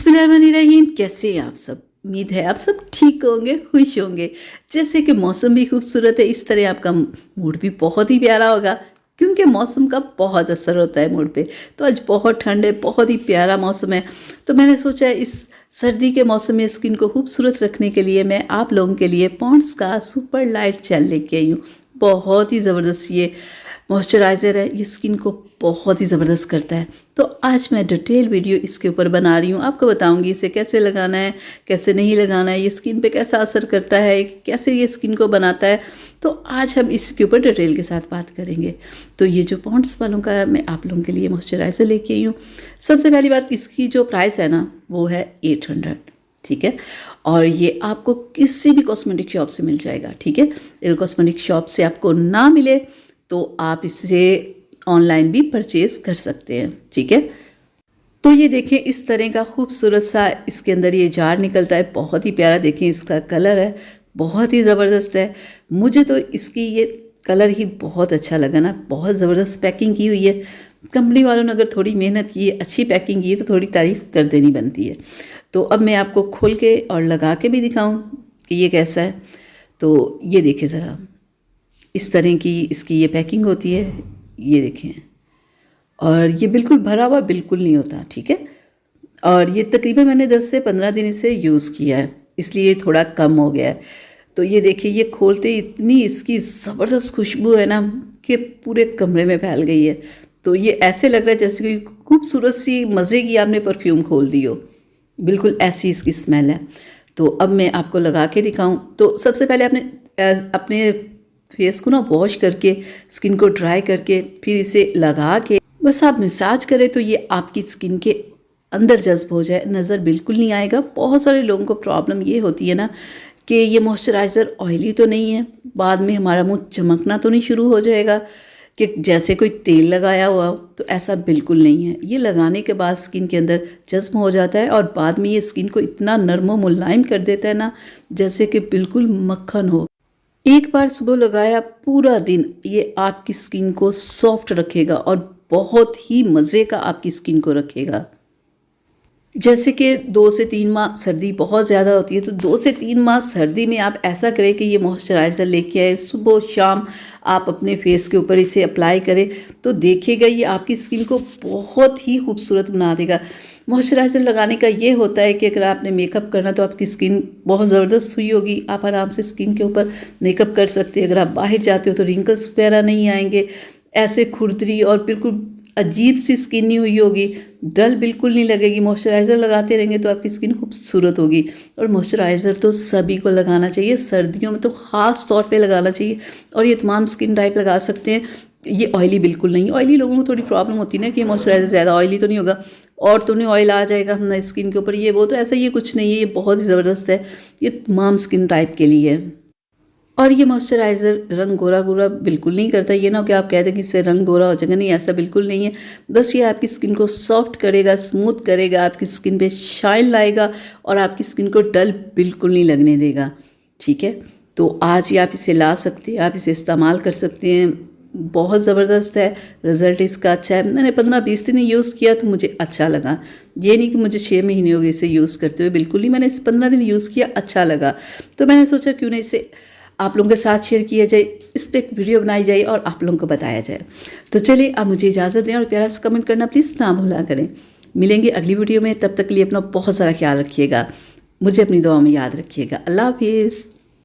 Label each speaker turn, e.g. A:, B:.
A: बिस्मिल्लाहिर्रहमानिर्रहीम। कैसे हैं आप सब? उम्मीद है आप सब ठीक होंगे, खुश होंगे। जैसे कि मौसम भी खूबसूरत है, इस तरह आपका मूड भी बहुत ही प्यारा होगा, क्योंकि मौसम का बहुत असर होता है मूड पे। तो आज बहुत ठंड है, बहुत ही प्यारा मौसम है। तो मैंने सोचा इस सर्दी के मौसम में स्किन को खूबसूरत रखने के लिए मैं आप लोगों के लिए पॉन्ड्स का सुपर लाइट जेल लेके आई हूँ। बहुत ही ज़बरदस्त ये मॉइस्चराइज़र है, ये स्किन को बहुत ही ज़बरदस्त करता है। तो आज मैं डिटेल वीडियो इसके ऊपर बना रही हूँ, आपको बताऊँगी इसे कैसे लगाना है, कैसे नहीं लगाना है, ये स्किन पे कैसा असर करता है, कैसे ये स्किन को बनाता है। तो आज हम इसके ऊपर डिटेल के साथ बात करेंगे। तो ये जो पॉन्ड्स वालों का है, मैं आप लोगों के लिए मॉइस्चराइज़र लेके आई हूँ। सबसे पहली बात, इसकी जो प्राइस है ना वो है 800, ठीक है। और ये आपको किसी भी कॉस्मेटिक शॉप से मिल जाएगा, ठीक है। अगर कॉस्मेटिक शॉप से आपको ना मिले तो आप इससे ऑनलाइन भी परचेज़ कर सकते हैं, ठीक है। तो ये देखें, इस तरह का खूबसूरत सा इसके अंदर ये जार निकलता है, बहुत ही प्यारा। देखें इसका कलर है, बहुत ही ज़बरदस्त है। मुझे तो इसकी ये कलर ही बहुत अच्छा लगा ना, बहुत ज़बरदस्त पैकिंग की हुई है। कंपनी वालों ने अगर थोड़ी मेहनत की है, अच्छी पैकिंग की है, तो थोड़ी तारीफ़ कर देनी बनती है। तो अब मैं आपको खोल के और लगा के भी दिखाऊं कि ये कैसा है। तो ये देखें ज़रा, इस तरह की इसकी ये पैकिंग होती है, ये देखें। और ये बिल्कुल भरा हुआ बिल्कुल नहीं होता, ठीक है। और ये तकरीबन मैंने 10 से 15 दिन इसे यूज़ किया है, इसलिए थोड़ा कम हो गया है। तो ये देखिए, ये खोलते इतनी इसकी ज़बरदस्त खुशबू है ना कि पूरे कमरे में फैल गई है। तो ये ऐसे लग रहा है जैसे कोई खूबसूरत सी मज़े की आपने परफ्यूम खोल दी हो, बिल्कुल ऐसी इसकी स्मेल है। तो अब मैं आपको लगा के दिखाऊं। तो सबसे पहले आपने अपने फेस को ना वॉश करके, स्किन को ड्राई करके, फिर इसे लगा के बस आप मसाज करें तो ये आपकी स्किन के अंदर जज्ब हो जाए, नज़र बिल्कुल नहीं आएगा। बहुत सारे लोगों को प्रॉब्लम ये होती है ना कि ये मॉइस्चराइज़र ऑयली तो नहीं है, बाद में हमारा मुंह चमकना तो नहीं शुरू हो जाएगा कि जैसे कोई तेल लगाया हुआ हो। तो ऐसा बिल्कुल नहीं है। ये लगाने के बाद स्किन के अंदर जज्ब हो जाता है और बाद में ये स्किन को इतना नरम व मुलायम कर देता है ना, जैसे कि बिल्कुल मक्खन हो। एक बार सुबह लगाया, पूरा दिन ये आपकी स्किन को सॉफ्ट रखेगा और बहुत ही मज़े का आपकी स्किन को रखेगा। जैसे कि 2 से 3 माह सर्दी बहुत ज़्यादा होती है, तो 2 से 3 माह सर्दी में आप ऐसा करें कि ये मॉइस्चराइज़र लेके आए, सुबह शाम आप अपने फेस के ऊपर इसे अप्लाई करें, तो देखिएगा ये आपकी स्किन को बहुत ही खूबसूरत बना देगा। मॉइस्चराइज़र लगाने का ये होता है कि अगर आपने मेकअप करना तो आपकी स्किन बहुत ज़बरदस्त हुई होगी, आप आराम से स्किन के ऊपर मेकअप कर सकते हैं। अगर आप बाहर जाते हो तो रिंकल्स वगैरह नहीं आएंगे, ऐसे खुरदरी और बिल्कुल अजीब सी स्किन नहीं हुई होगी, डल बिल्कुल नहीं लगेगी। मॉइस्चराइज़र लगाते रहेंगे तो आपकी स्किन खूबसूरत होगी। और मॉइस्चराइज़र तो सभी को लगाना चाहिए, सर्दियों में तो ख़ास तौर पे लगाना चाहिए। और ये तमाम स्किन टाइप लगा सकते हैं। ये ऑयली बिल्कुल नहीं। ऑयली लोगों को थोड़ी प्रॉब्लम होती है ना कि मॉइस्चराइज़र ज़्यादा ऑयली तो नहीं होगा और तो नहीं ऑयल आ जाएगा हमारी स्किन के ऊपर, ये वो। तो ऐसा ये कुछ नहीं है, ये बहुत ही ज़बरदस्त है, ये तमाम स्किन टाइप के लिए है। और ये मॉइस्चराइज़र रंग गोरा गोरा बिल्कुल नहीं करता। ये ना कि आप कहते हैं कि इससे रंग गोरा हो जाएगा, नहीं, ऐसा बिल्कुल नहीं है। बस ये आपकी स्किन को सॉफ्ट करेगा, स्मूथ करेगा, आपकी स्किन पे शाइन लाएगा और आपकी स्किन को डल बिल्कुल नहीं लगने देगा, ठीक है। तो आज ही आप इसे ला सकते हैं, आप इसे इस्तेमाल कर सकते हैं। बहुत ज़बरदस्त है, रिज़ल्ट इसका अच्छा है। मैंने 15-20 दिन यूज़ किया तो मुझे अच्छा लगा। ये नहीं कि मुझे 6 महीने हो गए इसे यूज़ करते हुए, बिल्कुल नहीं। मैंने इस 15 दिन यूज़ किया, अच्छा लगा। तो मैंने सोचा क्यों ना इसे आप लोगों के साथ शेयर किया जाए, इस पर एक वीडियो बनाई जाए और आप लोगों को बताया जाए। तो चलिए, आप मुझे इजाज़त दें और प्यारा सा कमेंट करना प्लीज़ ना भूला करें। मिलेंगे अगली वीडियो में, तब तक के लिए अपना बहुत सारा ख्याल रखिएगा, मुझे अपनी दुआ में याद रखिएगा। अल्लाह हाफिज़।